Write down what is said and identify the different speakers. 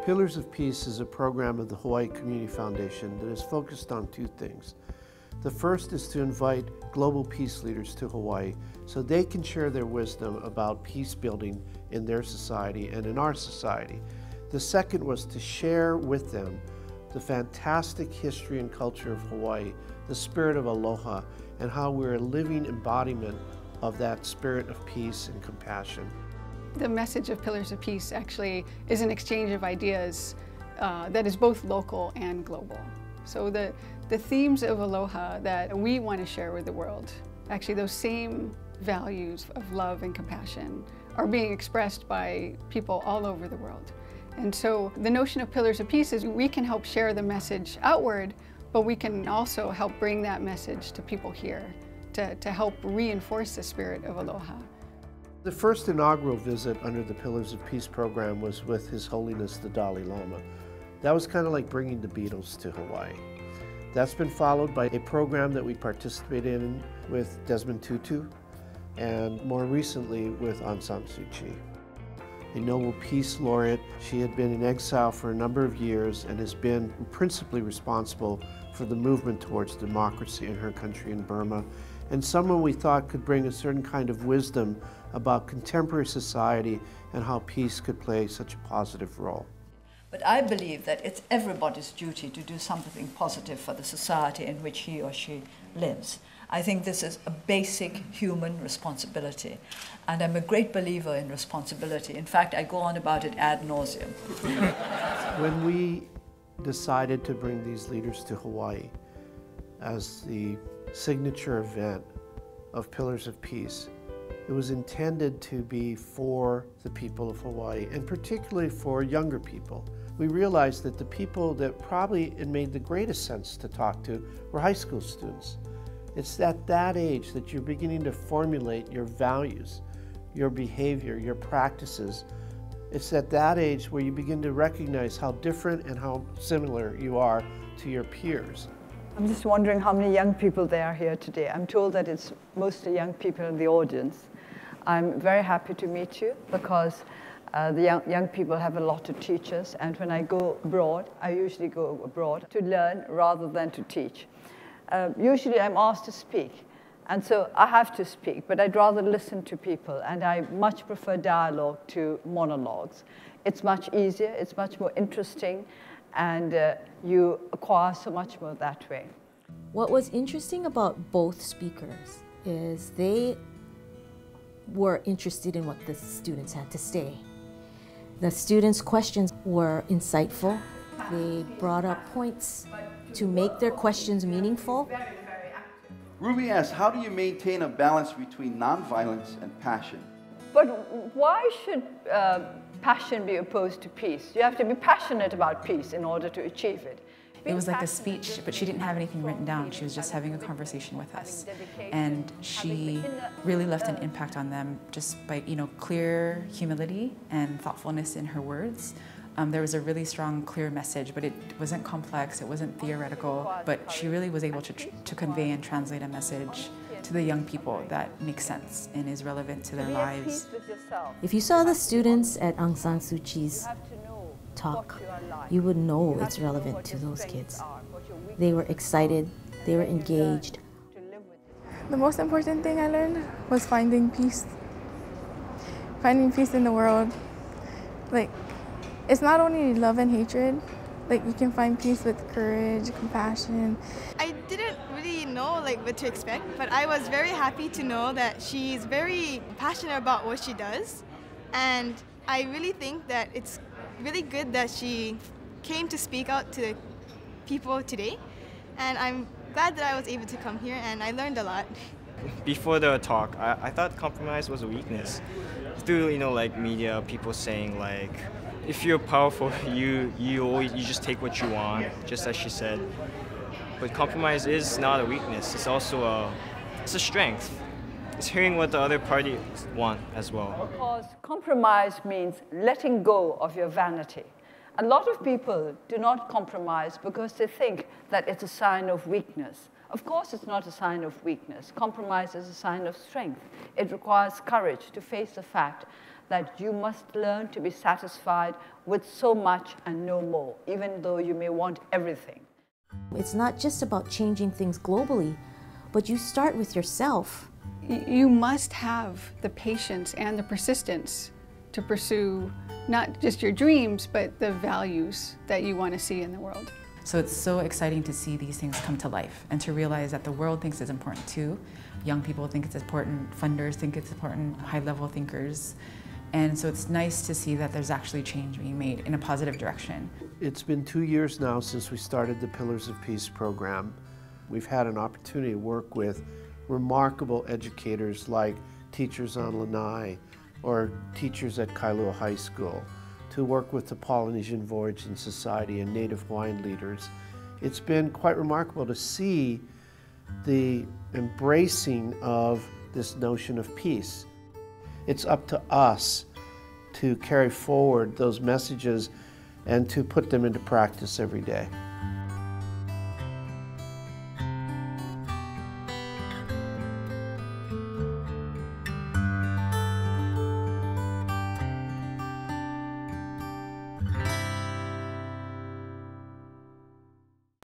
Speaker 1: Pillars of Peace is a program of the Hawaii Community Foundation that is focused on two things. The first is to invite global peace leaders to Hawaii so they can share their wisdom about peace building in their society and in our society. The second was to share with them the fantastic history and culture of Hawaii, the spirit of aloha, and how we're a living embodiment of that spirit of peace and compassion.
Speaker 2: The message of Pillars of Peace actually is an exchange of ideas that is both local and global. So the themes of aloha that we want to share with the world, actually those same values of love and compassion are being expressed by people all over the world. And so the notion of Pillars of Peace is we can help share the message outward, but we can also help bring that message to people here to help reinforce the spirit of aloha.
Speaker 1: The first inaugural visit under the Pillars of Peace program was with His Holiness the Dalai Lama. That was kind of like bringing the Beatles to Hawaii. That's been followed by a program that we participated in with Desmond Tutu and more recently with Aung San Suu Kyi. A Nobel Peace Laureate, she had been in exile for a number of years and has been principally responsible for the movement towards democracy in her country in Burma, and someone we thought could bring a certain kind of wisdom about contemporary society and how peace could play such a positive role.
Speaker 3: But I believe that it's everybody's duty to do something positive for the society in which he or she lives. I think this is a basic human responsibility. And I'm a great believer in responsibility. In fact, I go on about it ad nauseum.
Speaker 1: When we decided to bring these leaders to Hawaii as the signature event of Pillars of Peace, it was intended to be for the people of Hawaii, and particularly for younger people. We realized that the people that probably it made the greatest sense to talk to were high school students. It's at that age that you're beginning to formulate your values, your behavior, your practices. It's at that age where you begin to recognize how different and how similar you are to your peers.
Speaker 4: I'm just wondering how many young people there are here today. I'm told that it's mostly young people in the audience. I'm very happy to meet you because the young people have a lot to teach us, and when I go abroad, I usually go abroad to learn rather than to teach. Usually I'm asked to speak, and so I have to speak, but I'd rather listen to people, and I much prefer dialogue to monologues. It's much easier, it's much more interesting, and you acquire so much more that way.
Speaker 5: What was interesting about both speakers is they were interested in what the students had to say. The students' questions were insightful. They brought up points to make their questions meaningful.
Speaker 6: Ruby asks, how do you maintain a balance between nonviolence and passion?
Speaker 4: But why should passion be opposed to peace? You have to be passionate about peace in order to achieve it.
Speaker 7: It was like a speech, but she didn't have anything written down. She was just having a conversation with us. And she really left an impact on them just by, clear humility and thoughtfulness in her words. There was a really strong, clear message, but it wasn't complex, it wasn't theoretical, but she really was able to convey and translate a message to the young people that makes sense and is relevant to their lives.
Speaker 5: If you saw the students at Aung San Suu Kyi's talk, you would know it's relevant to those kids. They were excited, they were engaged.
Speaker 8: The most important thing I learned was finding peace. Finding peace in the world. It's not only love and hatred, you can find peace with courage, compassion.
Speaker 9: I didn't really know what to expect, but I was very happy to know that she's very passionate about what she does, and I really think that it's really good that she came to speak out to people today, and I'm glad that I was able to come here and I learned a lot.
Speaker 10: Before the talk, I thought compromise was a weakness. Through media, people saying if you're powerful, you just take what you want, just as she said. But compromise is not a weakness. It's also it's a strength. It's hearing what the other party want as well.
Speaker 4: Because compromise means letting go of your vanity. A lot of people do not compromise because they think that it's a sign of weakness. Of course, it's not a sign of weakness. Compromise is a sign of strength. It requires courage to face the fact that you must learn to be satisfied with so much and no more, even though you may want everything.
Speaker 5: It's not just about changing things globally, but you start with yourself.
Speaker 2: You must have the patience and the persistence to pursue not just your dreams, but the values that you want to see in the world.
Speaker 7: So it's so exciting to see these things come to life and to realize that the world thinks it's important too. Young people think it's important, funders think it's important, high-level thinkers. And so it's nice to see that there's actually change being made in a positive direction.
Speaker 1: It's been 2 years now since we started the Pillars of Peace program. We've had an opportunity to work with remarkable educators like teachers on Lanai or teachers at Kailua High School, to work with the Polynesian Voyaging Society and Native Hawaiian leaders. It's been quite remarkable to see the embracing of this notion of peace. It's up to us to carry forward those messages and to put them into practice every day.